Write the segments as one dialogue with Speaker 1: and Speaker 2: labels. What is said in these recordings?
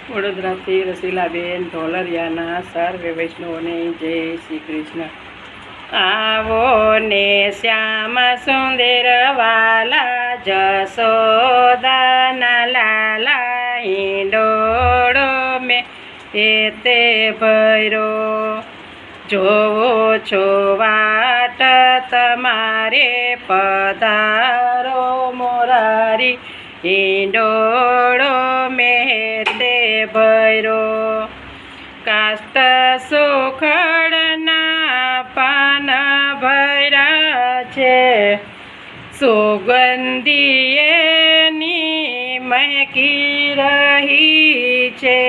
Speaker 1: વડોદરાથી રસીલાબેન ઢોલરિયાના સર્વે વૈષ્ણવોને જય શ્રી કૃષ્ણ। આવો ને શ્યામ સુંદર વાલા જશોદાના લાલા હિંડોળો મેં તે ભર્યો। જોવો છો વાટ તમારે પધારો મોરારી હિંડોળો મેં તે ભર્યો। કાષ્ટ સુખડના પાન ભર્યા છે, સુગંધી એની મહેકી રહી છે।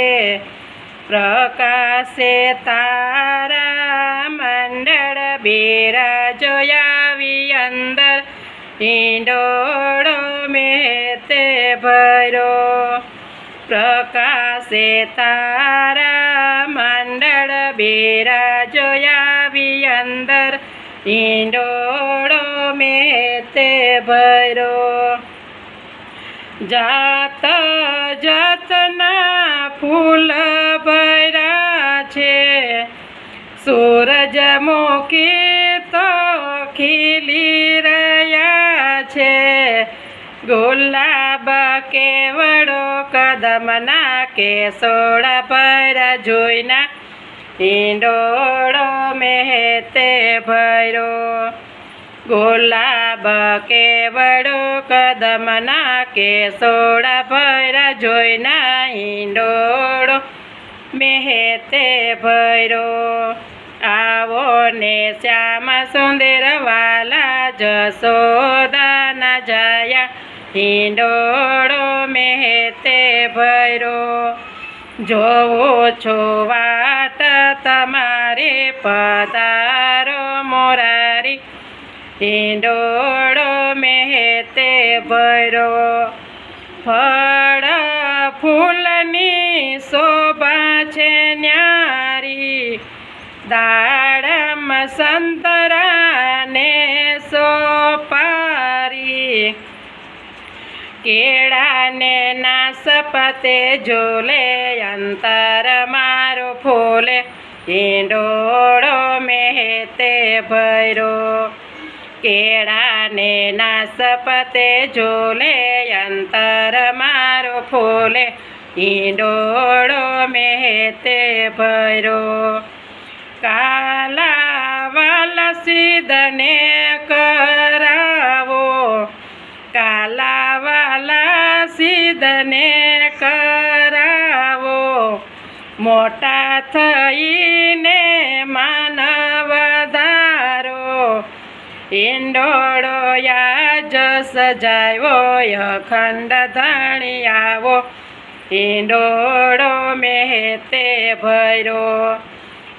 Speaker 1: પ્રકાશે તારા મંડળ બિરાજોયાવી અંદર હિંડોળો મેં તે ભર્યો। પ્રકાશે તારા મંડળ બિરાજોયાવી અંદર હિંડોળો મેં તે ભર્યો। જાત જાતના ફૂલ ભર્યા છે, સૂરજમુખી તો ખીલી રહ્યા છે। ગુલાબ કેવડો કદમના કેસોડા ભર્યા જોઈના હિંડોળો મેં તે ભર્યો। ગુલાબ કેવડો કદમના કેસોડા ભર્યા જોઈના હિંડોળો મેં તે ભર્યો। આવો ને શ્યામ સુંદર વાલા જશોદાના જાયા હિંડોળો મેં તે ભર્યો। જોવો છો વાટ તમારે પધારો મોરારી હિંડોળો મેં તે ભર્યો। ફળ ફૂલની શોભા છે ન્યારી, દાડમ સંતરાને સોપારી। કેળાને નાસપતે ઝૂલે અંતર મારું ફૂલે હિંડોળો મેં તે ભર્યો। કેળાને નાસપતે ઝૂલે અંતર મારું ફૂલે હિંડોળો મેં તે ભર્યો। કાલાવાલ સિદ્ધને કરાવો, કાલાવાલા સિદ્ધને કરાવો। મોટા થઈને માનવ ધારો, હિંડોળો યાજ સજાવ્યો અખંડ ધણી આવો હિંડોળો મેં તે ભર્યો।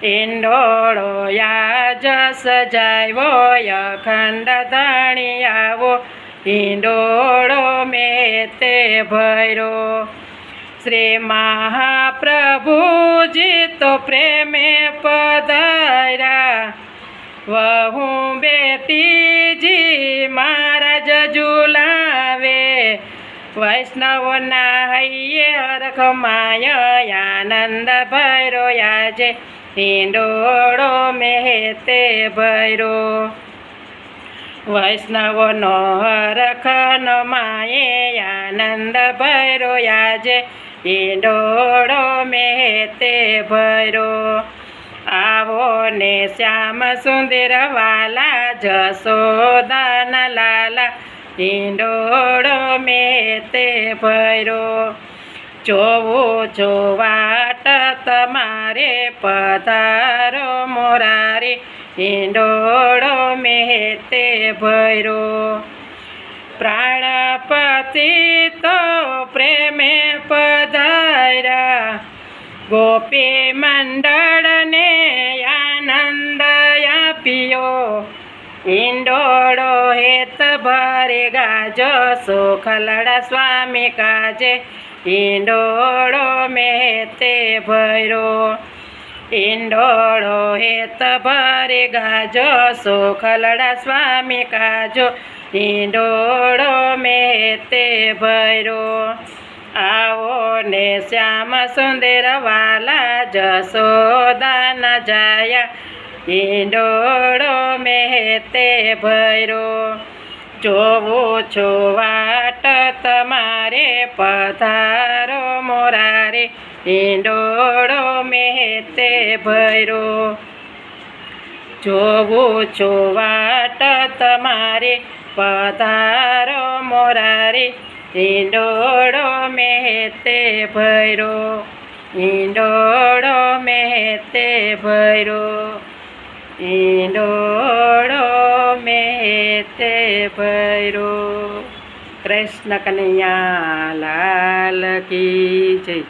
Speaker 1: હિંડોળો યાજ સજાવ્યો અખંડ ધણી આવો હિંડોળો મેં તે ભર્યો। શ્રી મહાપ્રભુજી તો પ્રેમે પધાર્યા, વહુ બેટીજી મહારાજ ઝુલાવે। વૈષ્ણવના હૈયે હરખમાય આનંદ ભર્યો આજે હિંડોળો મેં તે ભર્યો। વૈષ્ણવનો હરખનો માયે આનંદ ભર્યો આજે હિંડોળો મેં તે ભર્યો। આવો ને શ્યામ સુંદર વાલા જશોદાના લાલા હિંડોળો મેં તે ભર્યો। જોવો છો વાટ તમારે પધારો મોરારી હિંડોળો મેં તે ભર્યો। પ્રાણપતિ તો પ્રેમે પધાર્યા, ગોપી મંડળને આનંદ આપ્યો। હિંડોળો હેત ભરે ગાજો, સુખલડા સ્વામી કાજે હિંડોળો મેં તે ભર્યો। હિંડોળો હેત ભરે ગાજો, સુખલડા સ્વામી કાજો હિંડોળો મેં તે ભર્યો। આવો ને શ્યામ સુંદર વાલા જશોદાના જાયા ઈંડોળો મેતે ભૈરો જોવું છો વાટ તમારે પધારો મોરારે ઈંડોળો મેતે ભૈરો જોવું છો વાટ તમારે પધારો મોરારે ઈંડોળો મેતે ભૈરો ઈંડોળો મેતે ભૈરો ઈંડોળો મેતે ભૈરો કૃષ્ણ કનૈયા લાલ કી જય.